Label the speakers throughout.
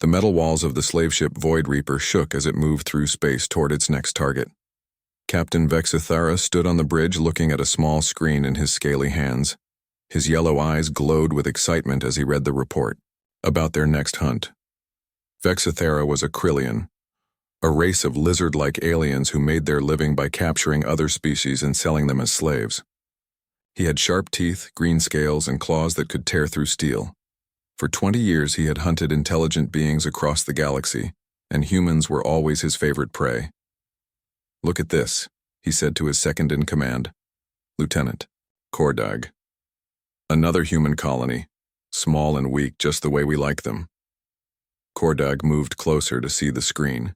Speaker 1: metal walls of the slave ship Void Reaper shook as it moved through space toward its next target. Captain Vexithara stood on the bridge looking at a small screen in his scaly hands. His yellow eyes glowed with excitement as he read the report about their next hunt. Vexithara was a Krillian, a race of lizard-like aliens who made their living by capturing other species and selling them as slaves. He had sharp teeth, green scales, and claws that could tear through steel. For 20 years he had hunted intelligent beings across the galaxy, and humans were always his favorite prey. "Look at this," he said to his second-in-command, Lieutenant Kordag. "Another human colony, small and weak just the way we like them." Kordag moved closer to see the screen.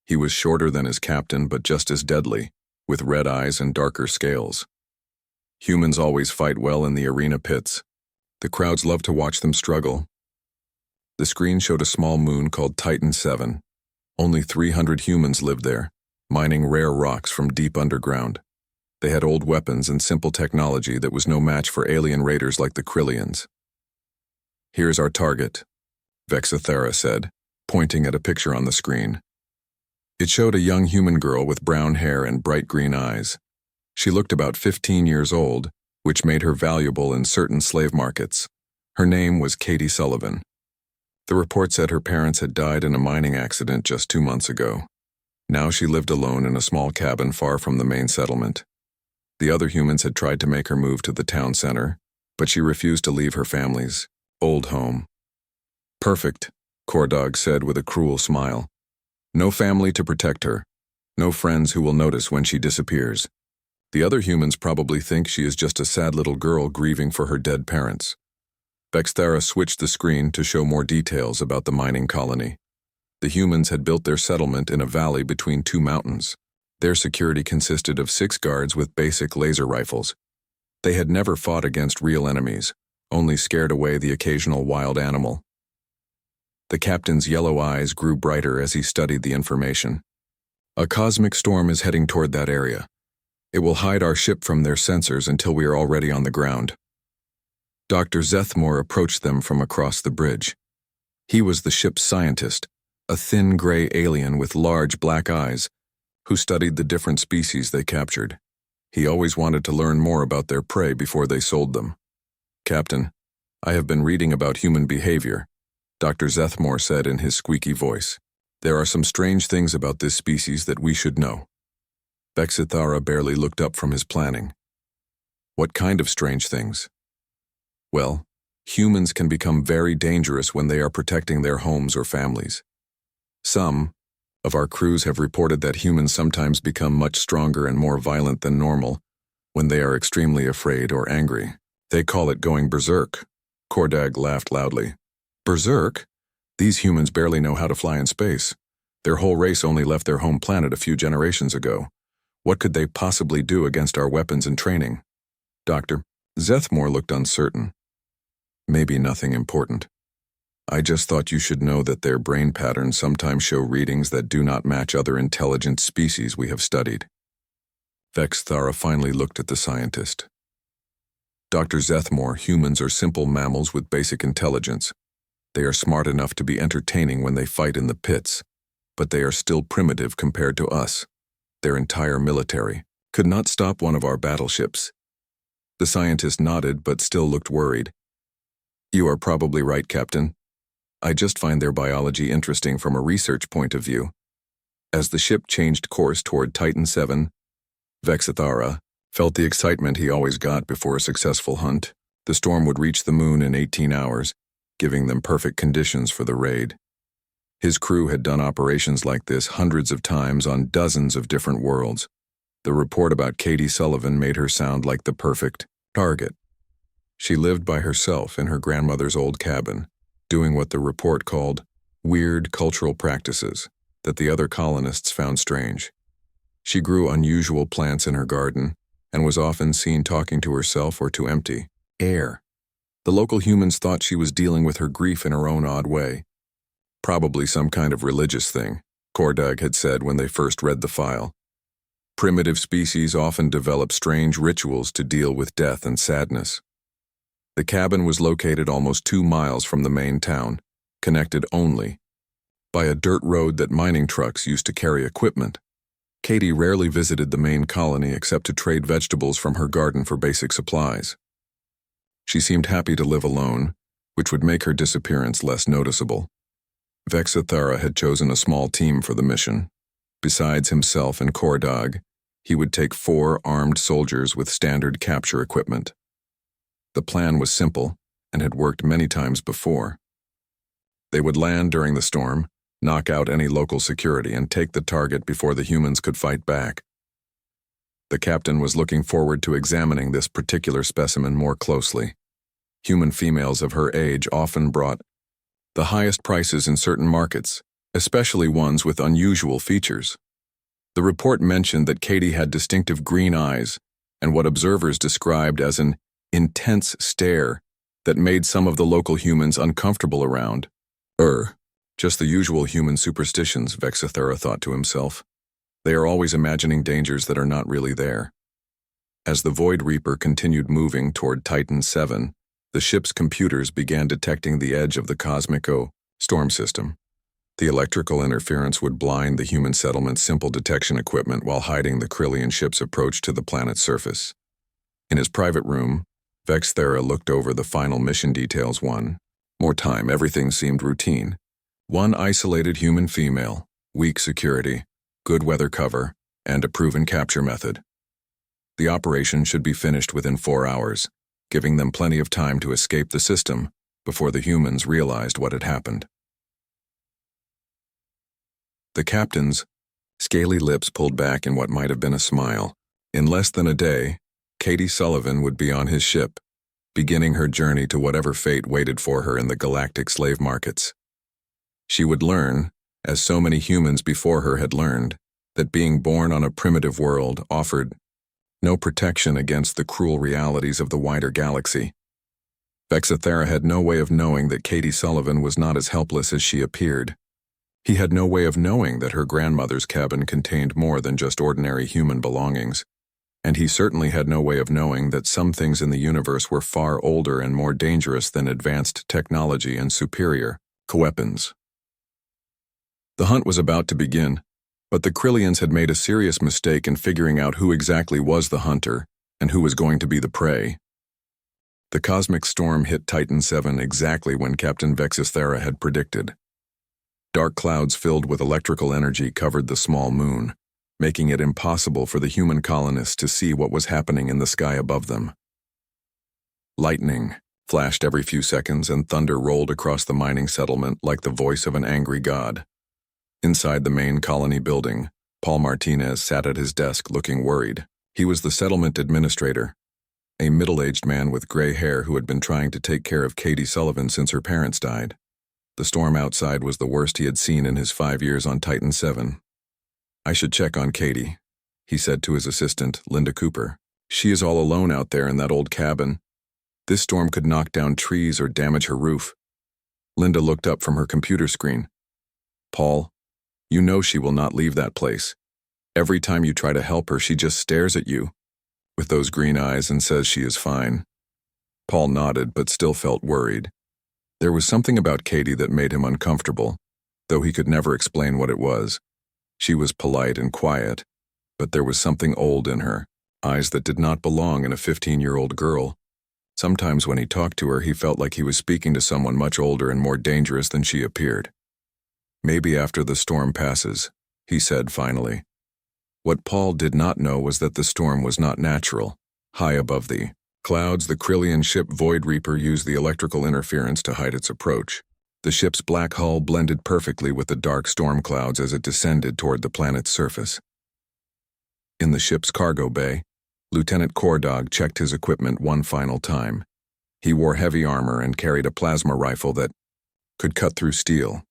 Speaker 1: He was shorter than his captain but just as deadly, with red eyes and darker scales. Humans always fight well in the arena pits. The crowds love to watch them struggle. The screen showed a small moon called Titan 7. Only 300 humans lived there, mining rare rocks from deep underground. They had old weapons and simple technology that was no match for alien raiders like the Krillians. "Here's our target," Vexithara said, pointing at a picture on the screen. It showed a young human girl with brown hair and bright green eyes. She looked about 15 years old, which made her valuable in certain slave markets. Her name was Katie Sullivan. The report said her parents had died in a mining accident just 2 months ago. Now she lived alone in a small cabin far from the main settlement. The other humans had tried to make her move to the town center, but she refused to leave her family's old home. "Perfect," Kordag said with a cruel smile. "No family to protect her. No friends who will notice when she disappears. The other humans probably think she is just a sad little girl grieving for her dead parents." Vexithara switched the screen to show more details about the mining colony. The humans had built their settlement in a valley between 2 mountains. Their security consisted of 6 guards with basic laser rifles. They had never fought against real enemies, only scared away the occasional wild animal. The captain's yellow eyes grew brighter as he studied the information. "A cosmic storm is heading toward that area. It will hide our ship from their sensors until we are already on the ground." Dr. Zethmore approached them from across the bridge. He was the ship's scientist, a thin gray alien with large black eyes, who studied the different species they captured. He always wanted to learn more about their prey before they sold them. "Captain, I have been reading about human behavior," Dr. Zethmore said in his squeaky voice. "There are some strange things about this species that we should know." Vexithara barely looked up from his planning. "What kind of strange things?" "Well, humans can become very dangerous when they are protecting their homes or families. Some of our crews have reported that humans sometimes become much stronger and more violent than normal when they are extremely afraid or angry. They call it going berserk." Kordag laughed loudly. "Berserk? These humans barely know how to fly in space. Their whole race only left their home planet a few generations ago. What could they possibly do against our weapons and training?" Dr. Zethmore looked uncertain. "Maybe nothing important. I just thought you should know that their brain patterns sometimes show readings that do not match other intelligent species we have studied." Vexithara finally looked at the scientist. "Dr. Zethmore, humans are simple mammals with basic intelligence. They are smart enough to be entertaining when they fight in the pits, but they are still primitive compared to us. Their entire military could not stop one of our battleships." The scientist nodded but still looked worried. "You are probably right, Captain. I just find their biology interesting from a research point of view." As the ship changed course toward Titan 7, Vexithara felt the excitement he always got before a successful hunt. The storm would reach the moon in 18 hours, giving them perfect conditions for the raid. His crew had done operations like this hundreds of times on dozens of different worlds. The report about Katie Sullivan made her sound like the perfect target. She lived by herself in her grandmother's old cabin, doing what the report called weird cultural practices that the other colonists found strange. She grew unusual plants in her garden and was often seen talking to herself or to empty air. The local humans thought she was dealing with her grief in her own odd way. Probably some kind of religious thing, Kordag had said when they first read the file. Primitive species often develop strange rituals to deal with death and sadness. The cabin was located almost 2 miles from the main town, connected only by a dirt road that mining trucks used to carry equipment. Katie rarely visited the main colony except to trade vegetables from her garden for basic supplies. She seemed happy to live alone, which would make her disappearance less noticeable. Vexathara had chosen a small team for the mission. Besides himself and Kordog, he would take 4 armed soldiers with standard capture equipment. The plan was simple and had worked many times before. They would land during the storm, knock out any local security, and take the target before the humans could fight back. The captain was looking forward to examining this particular specimen more closely. Human females of her age often brought the highest prices in certain markets, especially ones with unusual features. The report mentioned that Katie had distinctive green eyes and what observers described as an intense stare that made some of the local humans uncomfortable around. Just the usual human superstitions, Vexathara thought to himself. They are always imagining dangers that are not really there. As the Void Reaper continued moving toward Titan 7, the ship's computers began detecting the edge of the Cosmico storm system. The electrical interference would blind the human settlement's simple detection equipment while hiding the Krillian ship's approach to the planet's surface. In his private room, Vexathara looked over the final mission details. One more time, everything seemed routine. 1 isolated human female, weak security, good weather cover, and a proven capture method. The operation should be finished within 4 hours, giving them plenty of time to escape the system before the humans realized what had happened. The captain's scaly lips pulled back in what might have been a smile. In less than a day, Katie Sullivan would be on his ship, beginning her journey to whatever fate waited for her in the galactic slave markets. She would learn, as so many humans before her had learned, that being born on a primitive world offered no protection against the cruel realities of the wider galaxy. Vexathara had no way of knowing that Katie Sullivan was not as helpless as she appeared. He had no way of knowing that her grandmother's cabin contained more than just ordinary human belongings, and he certainly had no way of knowing that some things in the universe were far older and more dangerous than advanced technology and superior weapons. The hunt was about to begin, but the Krillians had made a serious mistake in figuring out who exactly was the hunter and who was going to be the prey. The cosmic storm hit Titan 7 exactly when Captain Vexathara had predicted. Dark clouds filled with electrical energy covered the small moon, making it impossible for the human colonists to see what was happening in the sky above them. Lightning flashed every few seconds and thunder rolled across the mining settlement like the voice of an angry god. Inside the main colony building, Paul Martinez sat at his desk looking worried. He was the settlement administrator, a middle-aged man with gray hair who had been trying to take care of Katie Sullivan since her parents died. The storm outside was the worst he had seen in his 5 years on Titan 7. "I should check on Katie," he said to his assistant, Linda Cooper. "She is all alone out there in that old cabin. This storm could knock down trees or damage her roof." Linda looked up from her computer screen. "Paul, you know she will not leave that place. Every time you try to help her, she just stares at you with those green eyes and says she is fine." Paul nodded but still felt worried. There was something about Katie that made him uncomfortable, though he could never explain what it was. She was polite and quiet, but there was something old in her, eyes that did not belong in a 15-year-old girl. Sometimes when he talked to her, he felt like he was speaking to someone much older and more dangerous than she appeared. "Maybe after the storm passes," he said finally. What Paul did not know was that the storm was not natural. High above the clouds, the Krillian ship Void Reaper used the electrical interference to hide its approach. The ship's black hull blended perfectly with the dark storm clouds as it descended toward the planet's surface. In the ship's cargo bay, Lieutenant Kordog checked his equipment one final time. He wore heavy armor and carried a plasma rifle that could cut through steel.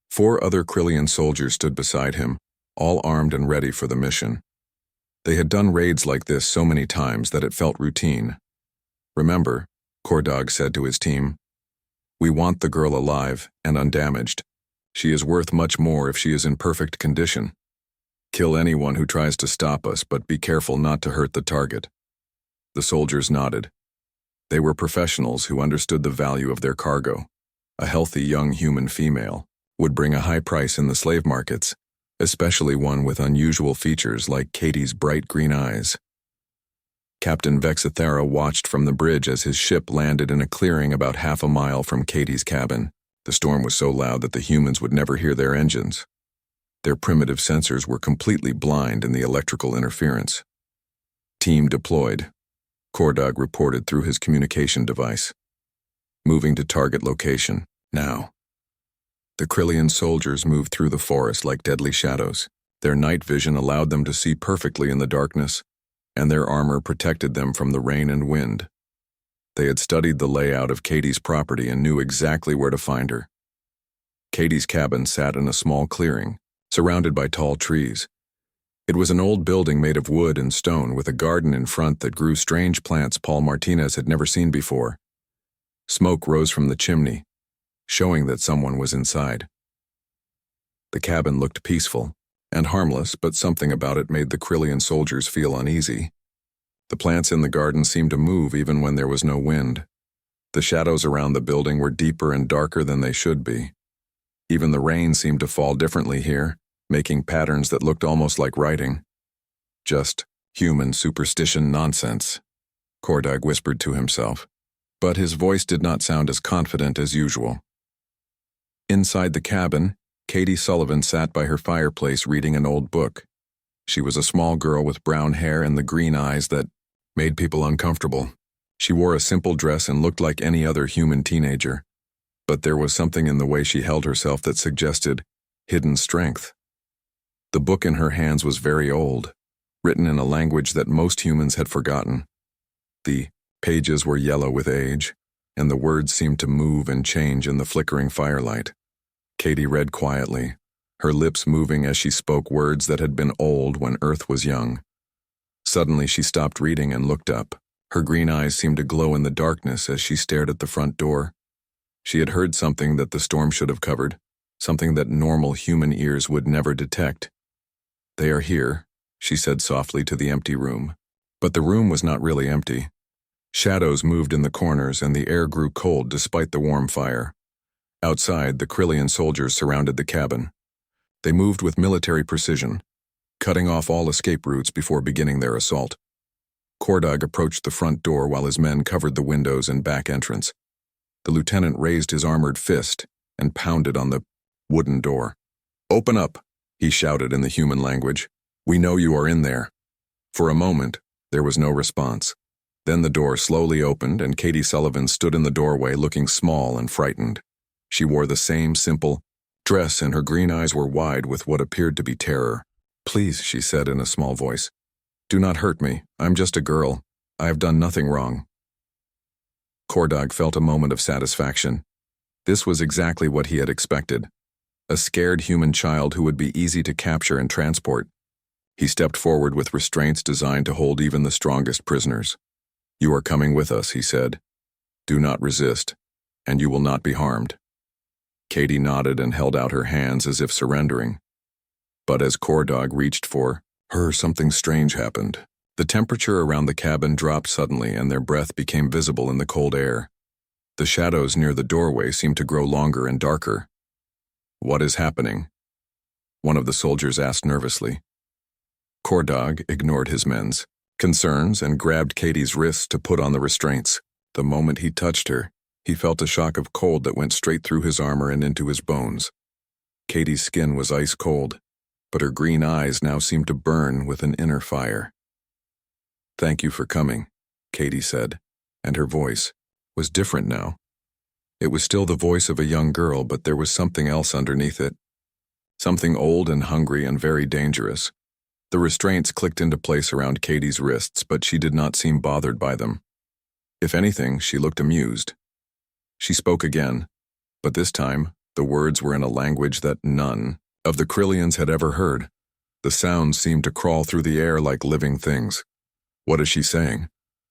Speaker 1: 4 other Krillian soldiers stood beside him, all armed and ready for the mission. They had done raids like this so many times that it felt routine. "Remember," Kordog said to his team, "we want the girl alive and undamaged. She is worth much more if she is in perfect condition. Kill anyone who tries to stop us, but be careful not to hurt the target." The soldiers nodded. They were professionals who understood the value of their cargo. A healthy young human female, would bring a high price in the slave markets, especially one with unusual features like Katie's bright green eyes. Captain Vexithara watched from the bridge as his ship landed in a clearing about half a mile from Katie's cabin. The storm was so loud that the humans would never hear their engines. Their primitive sensors were completely blind in the electrical interference. Team deployed, Kordog reported through his communication device. Moving to target location, now. The Krillian soldiers moved through the forest like deadly shadows. Their night vision allowed them to see perfectly in the darkness, and their armor protected them from the rain and wind. They had studied the layout of Katie's property and knew exactly where to find her. Katie's cabin sat in a small clearing, surrounded by tall trees. It was an old building made of wood and stone with a garden in front that grew strange plants Paul Martinez had never seen before. Smoke rose from the chimney, showing that someone was inside. The cabin looked peaceful and harmless, but something about it made the Krillian soldiers feel uneasy. The plants in the garden seemed to move even when there was no wind. The shadows around the building were deeper and darker than they should be. Even the rain seemed to fall differently here, making patterns that looked almost like writing. Just human superstition nonsense, Kordog whispered to himself, but his voice did not sound as confident as usual. Inside the cabin, Katie Sullivan sat by her fireplace reading an old book. She was a small girl with brown hair and the green eyes that made people uncomfortable. She wore a simple dress and looked like any other human teenager, but there was something in the way she held herself that suggested hidden strength. The book in her hands was very old, written in a language that most humans had forgotten. The pages were yellow with age, and the words seemed to move and change in the flickering firelight. Katie read quietly, her lips moving as she spoke words that had been old when Earth was young. Suddenly she stopped reading and looked up. Her green eyes seemed to glow in the darkness as she stared at the front door. She had heard something that the storm should have covered, something that normal human ears would never detect. "They are here," she said softly to the empty room. But the room was not really empty. Shadows moved in the corners and the air grew cold despite the warm fire. Outside, the Krillian soldiers surrounded the cabin. They moved with military precision, cutting off all escape routes before beginning their assault. Kordog approached the front door while his men covered the windows and back entrance. The lieutenant raised his armored fist and pounded on the wooden door. "Open up," he shouted in the human language. "We know you are in there." For a moment, there was no response. Then the door slowly opened and Katie Sullivan stood in the doorway looking small and frightened. She wore the same simple dress and her green eyes were wide with what appeared to be terror. "Please," she said in a small voice, "do not hurt me. I'm just a girl. I have done nothing wrong." Kordog felt a moment of satisfaction. This was exactly what he had expected. A scared human child who would be easy to capture and transport. He stepped forward with restraints designed to hold even the strongest prisoners. "You are coming with us," he said. "Do not resist, and you will not be harmed." Katie nodded and held out her hands as if surrendering. But as Kordog reached for her, something strange happened. The temperature around the cabin dropped suddenly and their breath became visible in the cold air. The shadows near the doorway seemed to grow longer and darker. "What is happening?" one of the soldiers asked nervously. Kordog ignored his men's concerns and grabbed Katie's wrists to put on the restraints. The moment he touched her, he felt a shock of cold that went straight through his armor and into his bones. Katie's skin was ice cold, but her green eyes now seemed to burn with an inner fire. "Thank you for coming," Katie said, and her voice was different now. It was still the voice of a young girl, but there was something else underneath it. Something old and hungry and very dangerous. The restraints clicked into place around Katie's wrists, but she did not seem bothered by them. If anything, she looked amused. She spoke again, but this time, the words were in a language that none of the Krillians had ever heard. The sounds seemed to crawl through the air like living things. "What is she saying?"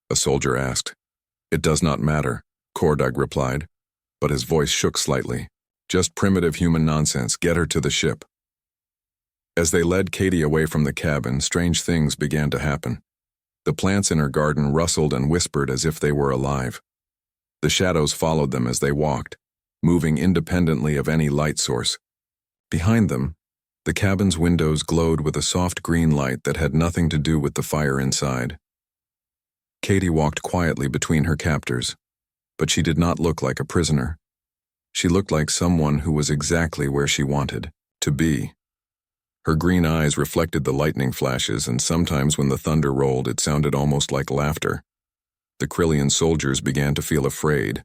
Speaker 1: a soldier asked. "It does not matter," Kordog replied, but his voice shook slightly. "Just primitive human nonsense. Get her to the ship." As they led Katie away from the cabin, strange things began to happen. The plants in her garden rustled and whispered as if they were alive. The shadows followed them as they walked, moving independently of any light source. Behind them, the cabin's windows glowed with a soft green light that had nothing to do with the fire inside. Katie walked quietly between her captors, but she did not look like a prisoner. She looked like someone who was exactly where she wanted to be. Her green eyes reflected the lightning flashes, and sometimes when the thunder rolled, it sounded almost like laughter. The Krillian soldiers began to feel afraid,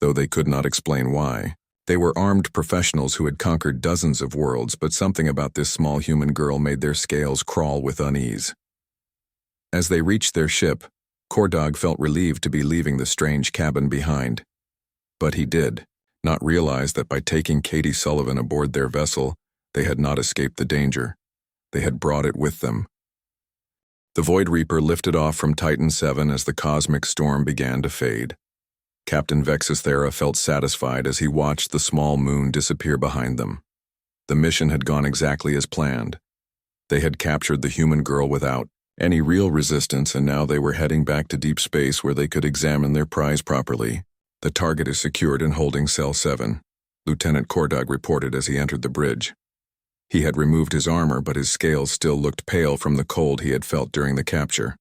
Speaker 1: though they could not explain why. They were armed professionals who had conquered dozens of worlds, but something about this small human girl made their scales crawl with unease. As they reached their ship, Kordog felt relieved to be leaving the strange cabin behind. But he did not realize that by taking Katie Sullivan aboard their vessel, they had not escaped the danger. They had brought it with them. The Void Reaper lifted off from Titan 7 as the cosmic storm began to fade. Captain Vexithera felt satisfied as he watched the small moon disappear behind them. The mission had gone exactly as planned. They had captured the human girl without any real resistance, and now they were heading back to deep space where they could examine their prize properly. The target is secured in holding cell 7, Lieutenant Kordog reported as he entered the bridge. He had removed his armor, but his scales still looked pale from the cold he had felt during the capture.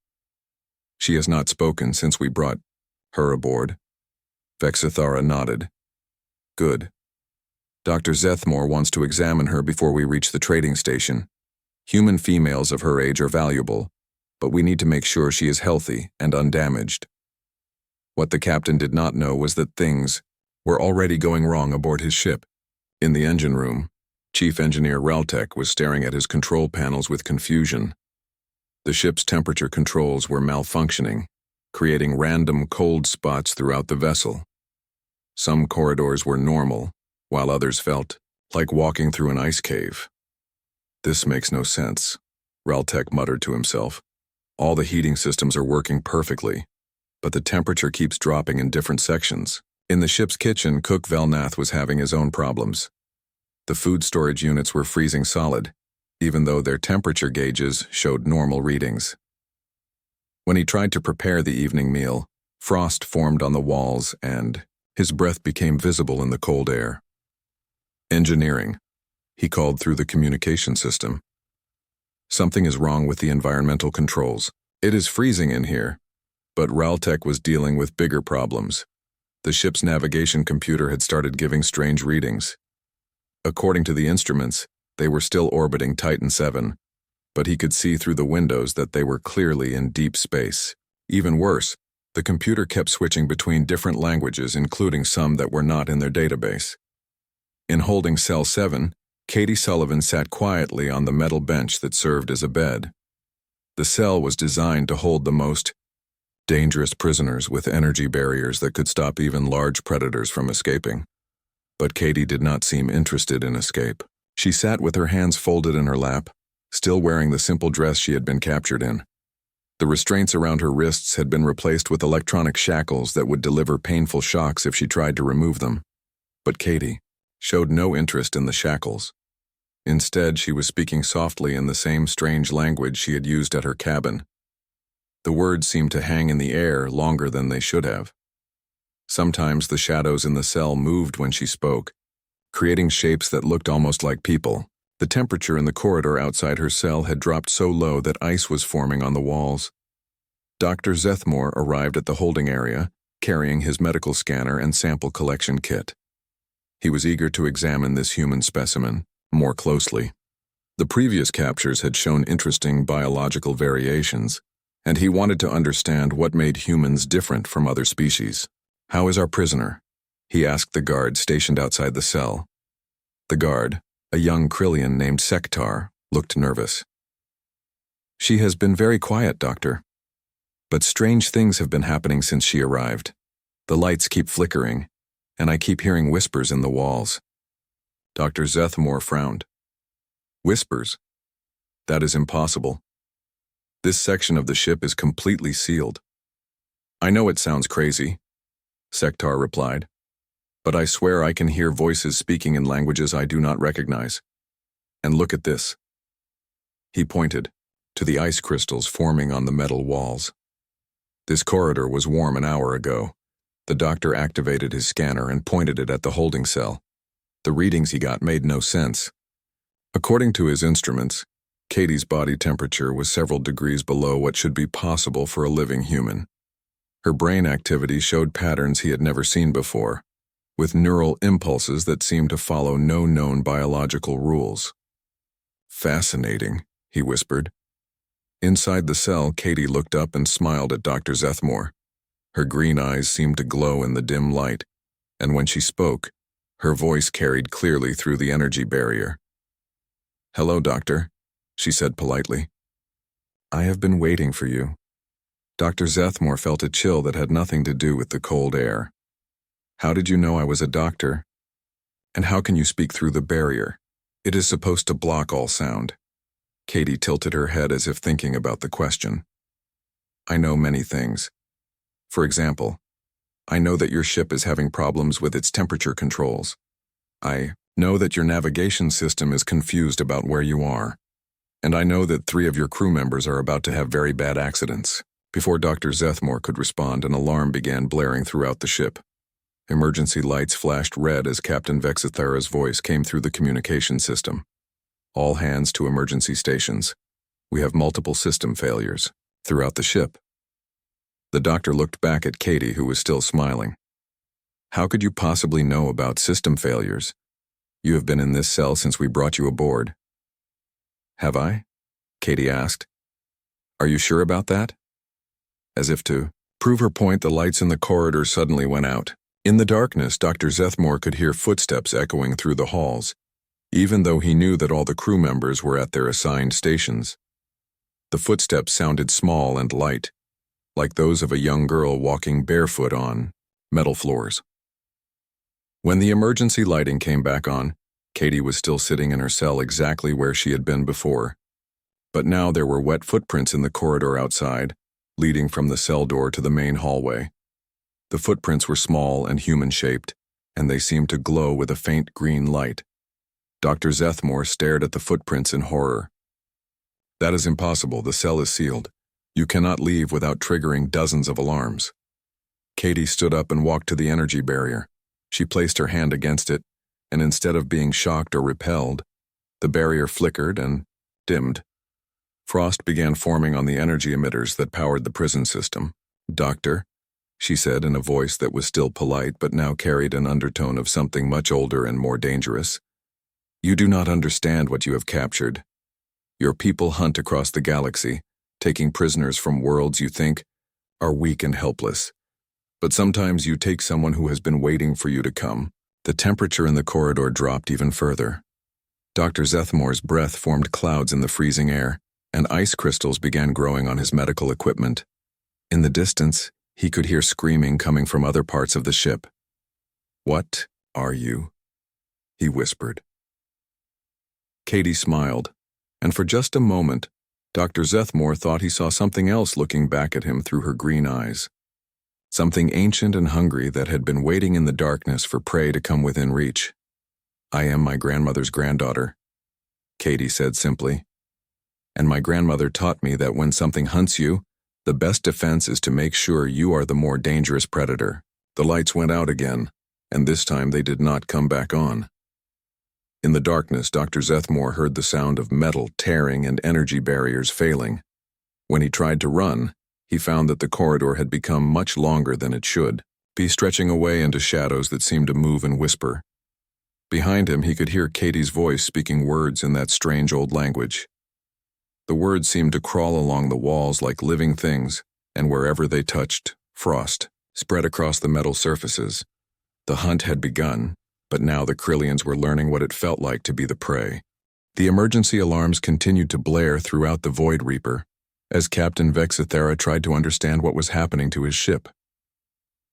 Speaker 1: She has not spoken since we brought her aboard. Vexithara nodded. Good. Dr. Zethmore wants to examine her before we reach the trading station. Human females of her age are valuable, but we need to make sure she is healthy and undamaged. What the captain did not know was that things were already going wrong aboard his ship. In the engine room, Chief Engineer Reltek was staring at his control panels with confusion. The ship's temperature controls were malfunctioning, creating random cold spots throughout the vessel. Some corridors were normal, while others felt like walking through an ice cave. This makes no sense, Reltek muttered to himself. All the heating systems are working perfectly, but the temperature keeps dropping in different sections. In the ship's kitchen, Cook Velnath was having his own problems. The food storage units were freezing solid, even though their temperature gauges showed normal readings. When he tried to prepare the evening meal, frost formed on the walls and his breath became visible in the cold air. Engineering, he called through the communication system. Something is wrong with the environmental controls. It is freezing in here, but Reltek was dealing with bigger problems. The ship's navigation computer had started giving strange readings. According to the instruments, they were still orbiting Titan 7, but he could see through the windows that they were clearly in deep space. Even worse, the computer kept switching between different languages, including some that were not in their database. In holding cell 7, Katie Sullivan sat quietly on the metal bench that served as a bed. The cell was designed to hold the most dangerous prisoners with energy barriers that could stop even large predators from escaping. But Katie did not seem interested in escape. She sat with her hands folded in her lap, still wearing the simple dress she had been captured in. The restraints around her wrists had been replaced with electronic shackles that would deliver painful shocks if she tried to remove them. But Katie showed no interest in the shackles. Instead, she was speaking softly in the same strange language she had used at her cabin. The words seemed to hang in the air longer than they should have. Sometimes the shadows in the cell moved when she spoke, creating shapes that looked almost like people. The temperature in the corridor outside her cell had dropped so low that ice was forming on the walls. Dr. Zethmore arrived at the holding area, carrying his medical scanner and sample collection kit. He was eager to examine this human specimen more closely. The previous captures had shown interesting biological variations, and he wanted to understand what made humans different from other species. "How is our prisoner?" he asked the guard stationed outside the cell. The guard, a young Krillian named Sektar, looked nervous. "She has been very quiet, Doctor. But strange things have been happening since she arrived. The lights keep flickering, and I keep hearing whispers in the walls." Dr. Zethmore frowned. "Whispers? That is impossible. This section of the ship is completely sealed." "I know it sounds crazy," Sektar replied, "but I swear I can hear voices speaking in languages I do not recognize. And look at this." He pointed to the ice crystals forming on the metal walls. This corridor was warm an hour ago. The doctor activated his scanner and pointed it at the holding cell. The readings he got made no sense. According to his instruments, Katie's body temperature was several degrees below what should be possible for a living human. Her brain activity showed patterns he had never seen before, with neural impulses that seemed to follow no known biological rules. "Fascinating," he whispered. Inside the cell, Katie looked up and smiled at Dr. Zethmore. Her green eyes seemed to glow in the dim light, and when she spoke, her voice carried clearly through the energy barrier. "Hello, Doctor," she said politely. "I have been waiting for you." Dr. Zethmore felt a chill that had nothing to do with the cold air. "How did you know I was a doctor? And how can you speak through the barrier? It is supposed to block all sound." Katie tilted her head as if thinking about the question. "I know many things. For example, I know that your ship is having problems with its temperature controls. I know that your navigation system is confused about where you are. And I know that 3 of your crew members are about to have very bad accidents." Before Dr. Zethmore could respond, an alarm began blaring throughout the ship. Emergency lights flashed red as Captain Vexithara's voice came through the communication system. "All hands to emergency stations. We have multiple system failures throughout the ship." The doctor looked back at Katie, who was still smiling. "How could you possibly know about system failures? You have been in this cell since we brought you aboard." "Have I?" Katie asked. "Are you sure about that?" As if to prove her point, the lights in the corridor suddenly went out. In the darkness, Dr. Zethmore could hear footsteps echoing through the halls, even though he knew that all the crew members were at their assigned stations. The footsteps sounded small and light, like those of a young girl walking barefoot on metal floors. When the emergency lighting came back on, Katie was still sitting in her cell exactly where she had been before. But now there were wet footprints in the corridor outside, leading from the cell door to the main hallway. The footprints were small and human-shaped, and they seemed to glow with a faint green light. Dr. Zethmore stared at the footprints in horror. "That is impossible. The cell is sealed. You cannot leave without triggering dozens of alarms." Katie stood up and walked to the energy barrier. She placed her hand against it, and instead of being shocked or repelled, the barrier flickered and dimmed. Frost began forming on the energy emitters that powered the prison system. "Doctor," she said in a voice that was still polite but now carried an undertone of something much older and more dangerous, "you do not understand what you have captured. Your people hunt across the galaxy, taking prisoners from worlds you think are weak and helpless. But sometimes you take someone who has been waiting for you to come." The temperature in the corridor dropped even further. Dr. Zethmore's breath formed clouds in the freezing air, and ice crystals began growing on his medical equipment. In the distance, he could hear screaming coming from other parts of the ship. "What are you?" he whispered. Katie smiled, and for just a moment, Dr. Zethmore thought he saw something else looking back at him through her green eyes. Something ancient and hungry that had been waiting in the darkness for prey to come within reach. "I am my grandmother's granddaughter," Katie said simply. "And my grandmother taught me that when something hunts you, the best defense is to make sure you are the more dangerous predator." The lights went out again, and this time they did not come back on. In the darkness, Dr. Zethmore heard the sound of metal tearing and energy barriers failing. When he tried to run, he found that the corridor had become much longer than it should, be stretching away into shadows that seemed to move and whisper. Behind him, he could hear Katie's voice speaking words in that strange old language. The words seemed to crawl along the walls like living things, and wherever they touched, frost spread across the metal surfaces. The hunt had begun, but now the Krillians were learning what it felt like to be the prey. The emergency alarms continued to blare throughout the Void Reaper, as Captain Vexithara tried to understand what was happening to his ship.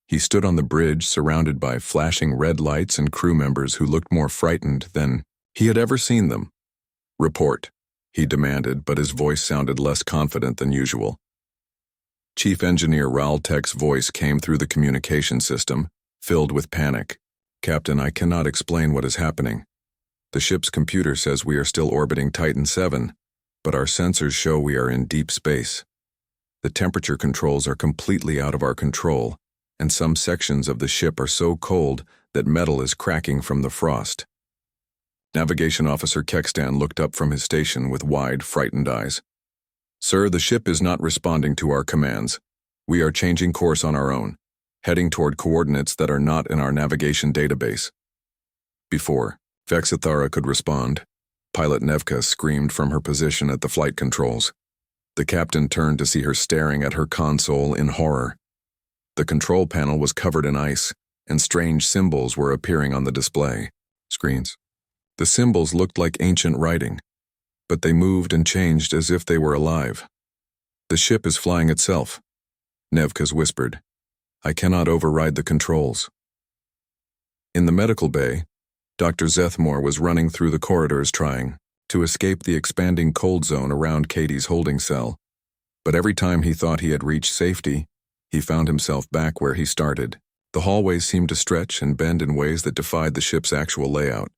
Speaker 1: He stood on the bridge surrounded by flashing red lights and crew members who looked more frightened than he had ever seen them. "Report," he demanded, but his voice sounded less confident than usual. Chief Engineer Raltek's voice came through the communication system, filled with panic. "Captain, I cannot explain what is happening. The ship's computer says we are still orbiting Titan 7, but our sensors show we are in deep space. The temperature controls are completely out of our control, and some sections of the ship are so cold that metal is cracking from the frost." Navigation Officer Kekstan looked up from his station with wide, frightened eyes. "Sir, the ship is not responding to our commands. We are changing course on our own, heading toward coordinates that are not in our navigation database." Before Vexithara could respond, Pilot Nevka screamed from her position at the flight controls. The captain turned to see her staring at her console in horror. The control panel was covered in ice, and strange symbols were appearing on the display screens. The symbols looked like ancient writing, but they moved and changed as if they were alive. "The ship is flying itself," Nevkas whispered. "I cannot override the controls." In the medical bay, Dr. Zethmore was running through the corridors trying to escape the expanding cold zone around Katie's holding cell. But every time he thought he had reached safety, he found himself back where he started. The hallways seemed to stretch and bend in ways that defied the ship's actual layout.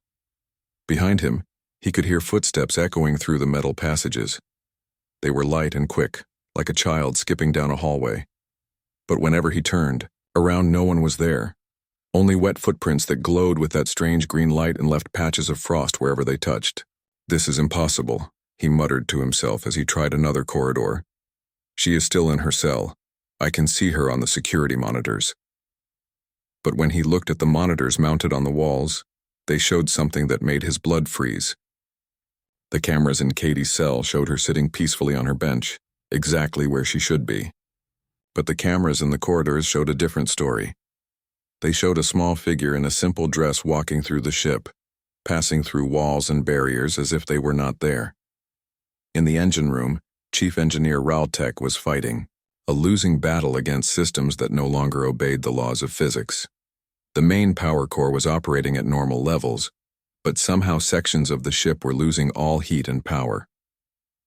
Speaker 1: Behind him, he could hear footsteps echoing through the metal passages. They were light and quick, like a child skipping down a hallway. But whenever he turned, around no one was there. Only wet footprints that glowed with that strange green light and left patches of frost wherever they touched. "This is impossible," he muttered to himself as he tried another corridor. "She is still in her cell. I can see her on the security monitors." But when he looked at the monitors mounted on the walls, they showed something that made his blood freeze. The cameras in Katie's cell showed her sitting peacefully on her bench, exactly where she should be. But the cameras in the corridors showed a different story. They showed a small figure in a simple dress walking through the ship, passing through walls and barriers as if they were not there. In the engine room, Chief Engineer Raltek was fighting a losing battle against systems that no longer obeyed the laws of physics. The main power core was operating at normal levels, but somehow sections of the ship were losing all heat and power.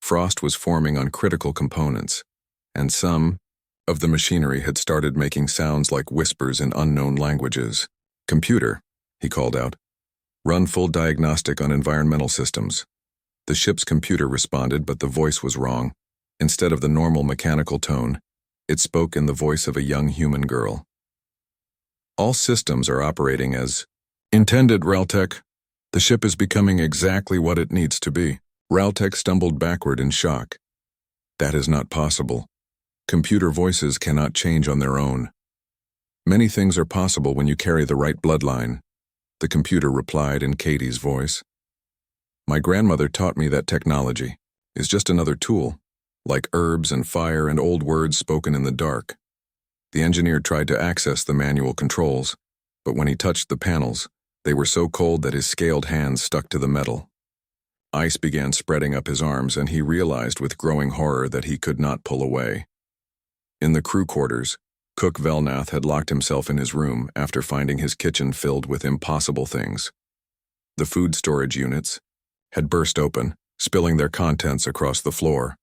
Speaker 1: Frost was forming on critical components, and some of the machinery had started making sounds like whispers in unknown languages. "Computer," he called out. "Run full diagnostic on environmental systems." The ship's computer responded, but the voice was wrong. Instead of the normal mechanical tone, it spoke in the voice of a young human girl. "All systems are operating as intended, Raltek. The ship is becoming exactly what it needs to be." Raltek stumbled backward in shock. "That is not possible. Computer voices cannot change on their own." "Many things are possible when you carry the right bloodline," the computer replied in Katie's voice. "My grandmother taught me that technology is just another tool, like herbs and fire and old words spoken in the dark." The engineer tried to access the manual controls, but when he touched the panels, they were so cold that his scaled hands stuck to the metal. Ice began spreading up his arms, and he realized with growing horror that he could not pull away. In the crew quarters, Cook Velnath had locked himself in his room after finding his kitchen filled with impossible things. The food storage units had burst open, spilling their contents across the floor.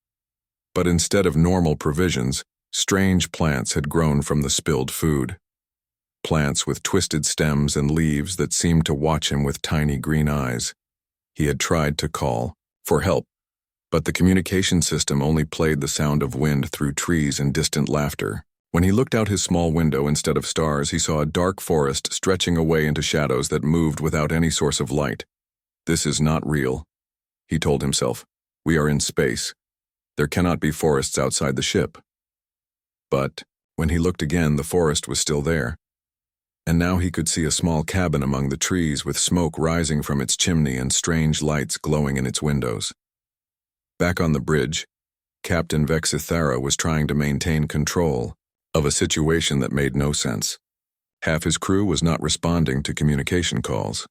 Speaker 1: But instead of normal provisions, strange plants had grown from the spilled food. Plants with twisted stems and leaves that seemed to watch him with tiny green eyes. He had tried to call for help, but the communication system only played the sound of wind through trees and distant laughter. When he looked out his small window instead of stars, he saw a dark forest stretching away into shadows that moved without any source of light. "This is not real," he told himself. "We are in space. There cannot be forests outside the ship." But when he looked again, the forest was still there. And now he could see a small cabin among the trees with smoke rising from its chimney and strange lights glowing in its windows. Back on the bridge, Captain Vexithara was trying to maintain control of a situation that made no sense. Half his crew was not responding to communication calls,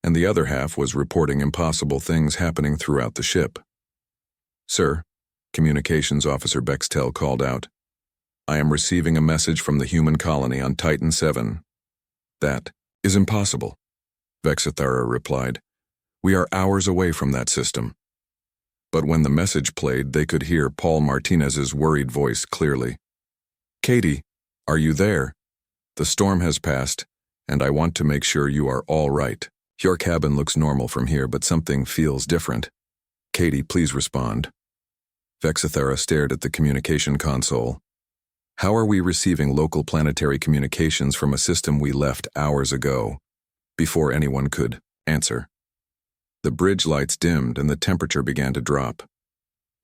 Speaker 1: and the other half was reporting impossible things happening throughout the ship. "Sir," Communications Officer Bextel called out, "I am receiving a message from the human colony on Titan 7. "That is impossible," Vexithara replied. "We are hours away from that system." But when the message played, they could hear Paul Martinez's worried voice clearly. "Katie, are you there? The storm has passed, and I want to make sure you are all right. Your cabin looks normal from here, but something feels different. Katie, please respond." Vexithara stared at the communication console. "How are we receiving local planetary communications from a system we left hours ago?" Before anyone could answer. The bridge lights dimmed and the temperature began to drop.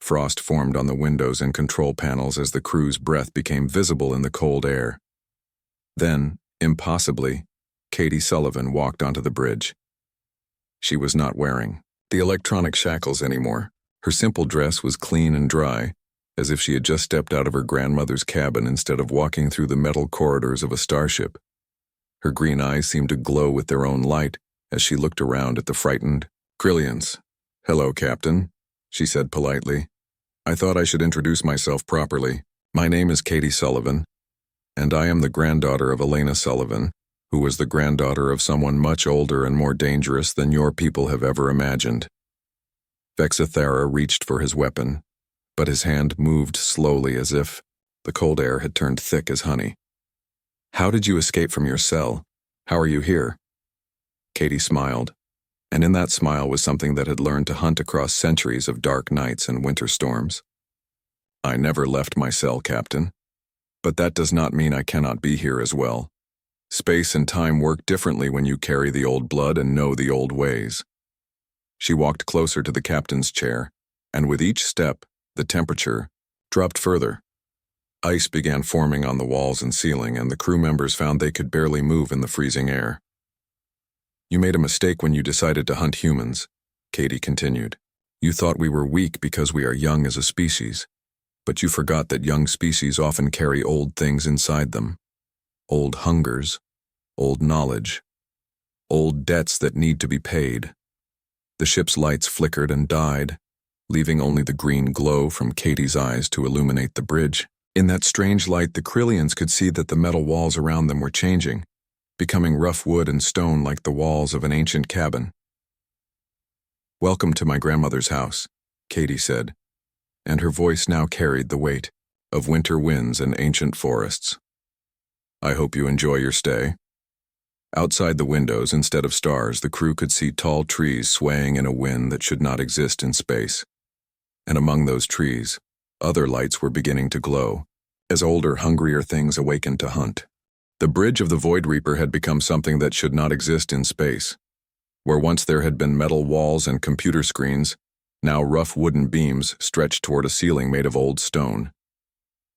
Speaker 1: Frost formed on the windows and control panels as the crew's breath became visible in the cold air. Then, impossibly, Katie Sullivan walked onto the bridge. She was not wearing the electronic shackles anymore. Her simple dress was clean and dry, as if she had just stepped out of her grandmother's cabin instead of walking through the metal corridors of a starship. Her green eyes seemed to glow with their own light as she looked around at the frightened Krillians. "Hello, Captain," she said politely. "I thought I should introduce myself properly. My name is Katie Sullivan, and I am the granddaughter of Elena Sullivan, who was the granddaughter of someone much older and more dangerous than your people have ever imagined." Vexithara reached for his weapon, but his hand moved slowly as if the cold air had turned thick as honey. "How did you escape from your cell? How are you here?" Katie smiled, and in that smile was something that had learned to hunt across centuries of dark nights and winter storms. "I never left my cell, Captain. But that does not mean I cannot be here as well. Space and time work differently when you carry the old blood and know the old ways." She walked closer to the captain's chair, and with each step, the temperature dropped further. Ice began forming on the walls and ceiling, and the crew members found they could barely move in the freezing air. "You made a mistake when you decided to hunt humans," Katie continued. "You thought we were weak because we are young as a species, but you forgot that young species often carry old things inside them. Old hungers, old knowledge, old debts that need to be paid." The ship's lights flickered and died, leaving only the green glow from Katie's eyes to illuminate the bridge. In that strange light, the Krillians could see that the metal walls around them were changing, becoming rough wood and stone like the walls of an ancient cabin. "Welcome to my grandmother's house," Katie said, and her voice now carried the weight of winter winds and ancient forests. "I hope you enjoy your stay." Outside the windows, instead of stars, the crew could see tall trees swaying in a wind that should not exist in space. And among those trees, other lights were beginning to glow, as older, hungrier things awakened to hunt. The bridge of the Void Reaper had become something that should not exist in space. Where once there had been metal walls and computer screens, now rough wooden beams stretched toward a ceiling made of old stone.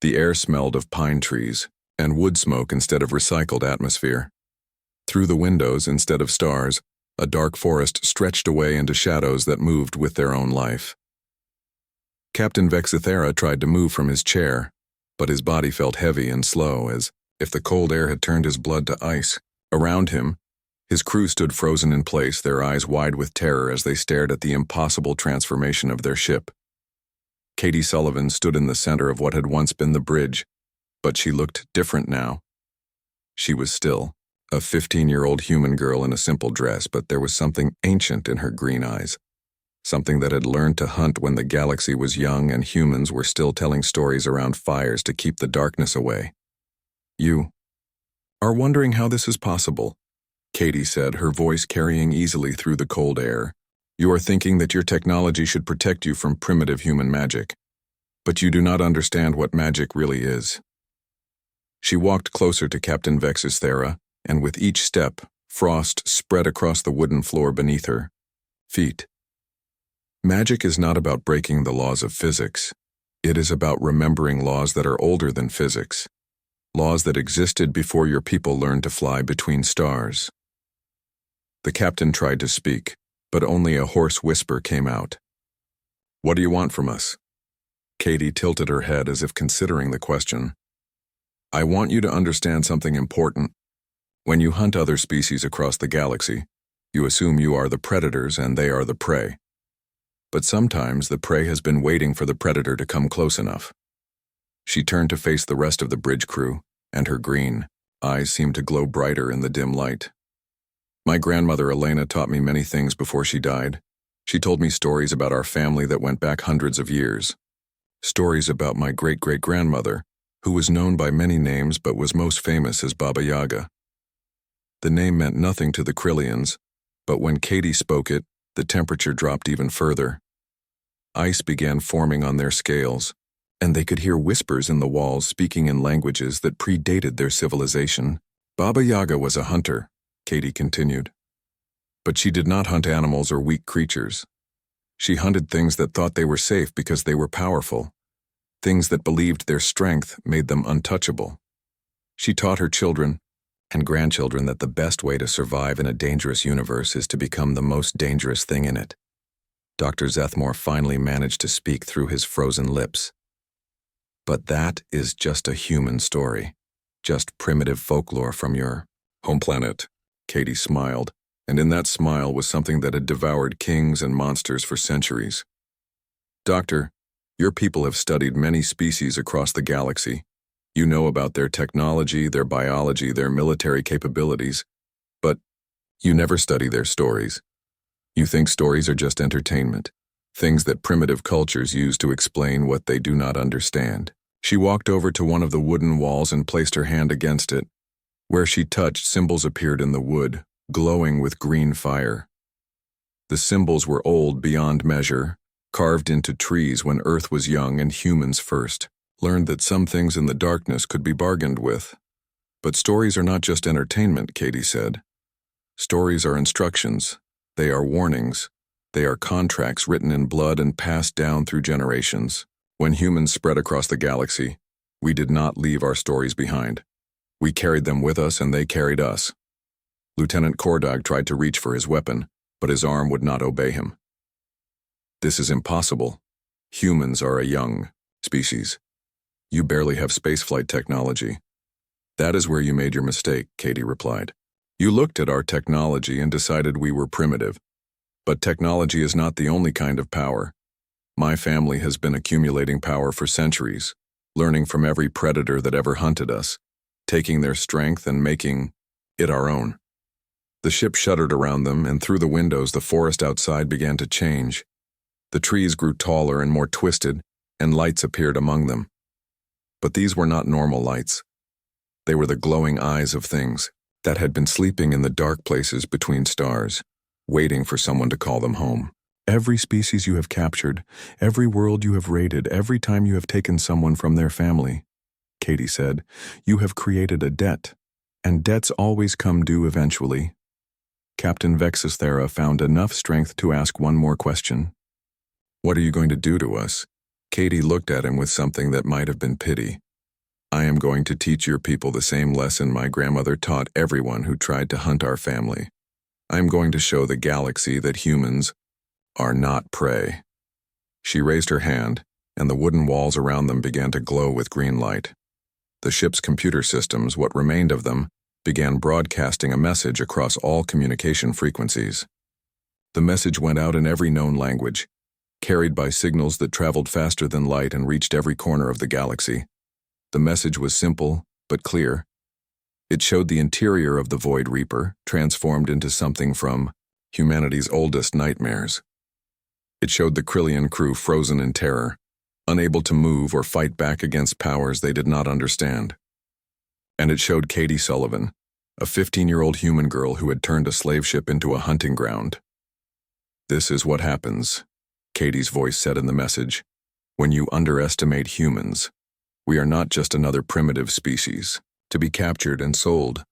Speaker 1: The air smelled of pine trees and wood smoke instead of recycled atmosphere. Through the windows, instead of stars, a dark forest stretched away into shadows that moved with their own life. Captain Vexithara tried to move from his chair, but his body felt heavy and slow, as if the cold air had turned his blood to ice. Around him, his crew stood frozen in place, their eyes wide with terror as they stared at the impossible transformation of their ship. Katie Sullivan stood in the center of what had once been the bridge, but she looked different now. She was still a 15-year-old human girl in a simple dress, but there was something ancient in her green eyes, something that had learned to hunt when the galaxy was young and humans were still telling stories around fires to keep the darkness away. "You are wondering how this is possible," Katie said, her voice carrying easily through the cold air. "You are thinking that your technology should protect you from primitive human magic, but you do not understand what magic really is." She walked closer to Captain Vexithara, and with each step, frost spread across the wooden floor beneath her feet. Magic is not about breaking the laws of physics. It is about remembering laws that are older than physics, laws that existed before your people learned to fly between stars. The captain tried to speak, but only a hoarse whisper came out. "What do you want from us?" Katie tilted her head as if considering the question. "I want you to understand something important. When you hunt other species across the galaxy, you assume you are the predators and they are the prey. But sometimes the prey has been waiting for the predator to come close enough." She turned to face the rest of the bridge crew, and her green eyes seemed to glow brighter in the dim light. "My grandmother Elena taught me many things before she died. She told me stories about our family that went back hundreds of years. Stories about my great-great-grandmother, who was known by many names but was most famous as Baba Yaga. The name meant nothing to the Krillians, but when Katie spoke it, the temperature dropped even further. Ice began forming on their scales, and they could hear whispers in the walls speaking in languages that predated their civilization. "Baba Yaga was a hunter," Katie continued. But she did not hunt animals or weak creatures. She hunted things that thought they were safe because they were powerful, things that believed their strength made them untouchable. She taught her children and grandchildren that the best way to survive in a dangerous universe is to become the most dangerous thing in it. Dr. Zethmore finally managed to speak through his frozen lips. But that is just a human story, just primitive folklore from your home planet. Katie smiled, and in that smile was something that had devoured kings and monsters for centuries. Doctor, your people have studied many species across the galaxy. You know about their technology, their biology, their military capabilities, but you never study their stories. You think stories are just entertainment, things that primitive cultures use to explain what they do not understand. She walked over to one of the wooden walls and placed her hand against it. Where she touched, symbols appeared in the wood, glowing with green fire. The symbols were old beyond measure, carved into trees when Earth was young and humans first learned that some things in the darkness could be bargained with. But stories are not just entertainment, Katie said. Stories are instructions. They are warnings. They are contracts written in blood and passed down through generations. When humans spread across the galaxy, we did not leave our stories behind. We carried them with us and they carried us. Lieutenant Kordog tried to reach for his weapon, but his arm would not obey him. This is impossible. Humans are a young species. You barely have spaceflight technology. That is where you made your mistake, Katie replied. You looked at our technology and decided we were primitive. But technology is not the only kind of power. My family has been accumulating power for centuries, learning from every predator that ever hunted us, taking their strength and making it our own. The ship shuddered around them, and through the windows the forest outside began to change. The trees grew taller and more twisted, and lights appeared among them. But these were not normal lights. They were the glowing eyes of things that had been sleeping in the dark places between stars, waiting for someone to call them home. Every species you have captured, every world you have raided, every time you have taken someone from their family, Katie said, you have created a debt, and debts always come due eventually. Captain Vexithera found enough strength to ask one more question. What are you going to do to us? Katie looked at him with something that might have been pity. I am going to teach your people the same lesson my grandmother taught everyone who tried to hunt our family. I am going to show the galaxy that humans are not prey. She raised her hand, and the wooden walls around them began to glow with green light. The ship's computer systems, what remained of them, began broadcasting a message across all communication frequencies. The message went out in every known language, carried by signals that traveled faster than light and reached every corner of the galaxy. The message was simple, but clear. It showed the interior of the Void Reaper, transformed into something from humanity's oldest nightmares. It showed the Krillian crew frozen in terror, unable to move or fight back against powers they did not understand. And it showed Katie Sullivan, a 15-year-old human girl who had turned a slave ship into a hunting ground. This is what happens, Katie's voice said in the message, when you underestimate humans. We are not just another primitive species, to be captured and sold.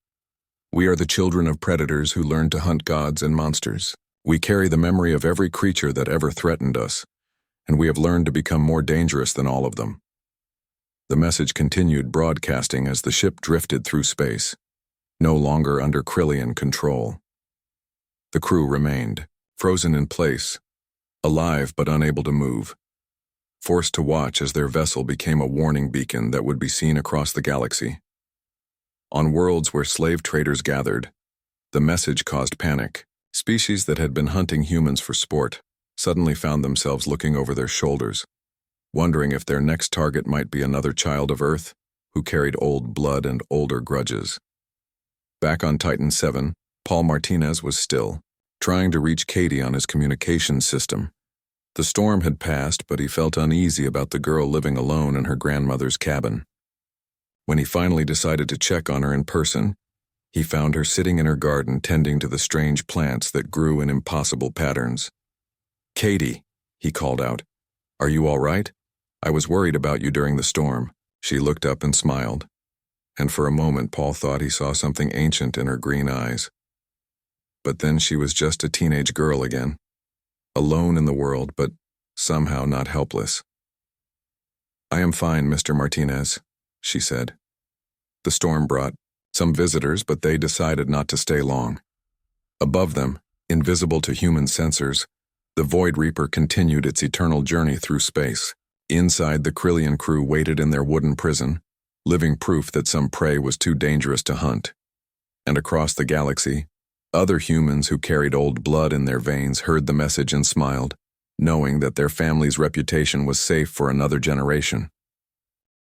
Speaker 1: We are the children of predators who learned to hunt gods and monsters. We carry the memory of every creature that ever threatened us, and we have learned to become more dangerous than all of them. The message continued broadcasting as the ship drifted through space, no longer under Krillian control. The crew remained, frozen in place, alive but unable to move, forced to watch as their vessel became a warning beacon that would be seen across the galaxy. On worlds where slave traders gathered, the message caused panic. Species that had been hunting humans for sport suddenly found themselves looking over their shoulders, wondering if their next target might be another child of Earth who carried old blood and older grudges. Back on Titan 7, Paul Martinez was still, trying to reach Katie on his communications system. The storm had passed, but he felt uneasy about the girl living alone in her grandmother's cabin. When he finally decided to check on her in person, he found her sitting in her garden tending to the strange plants that grew in impossible patterns. Katie, he called out, are you all right? I was worried about you during the storm. She looked up and smiled, and for a moment Paul thought he saw something ancient in her green eyes. But then she was just a teenage girl again, alone in the world, but somehow not helpless. "I am fine, Mr. Martinez," she said. The storm brought some visitors, but they decided not to stay long. Above them, invisible to human sensors, the Void Reaper continued its eternal journey through space. Inside, the Krillian crew waited in their wooden prison, living proof that some prey was too dangerous to hunt. And across the galaxy, other humans who carried old blood in their veins heard the message and smiled, knowing that their family's reputation was safe for another generation.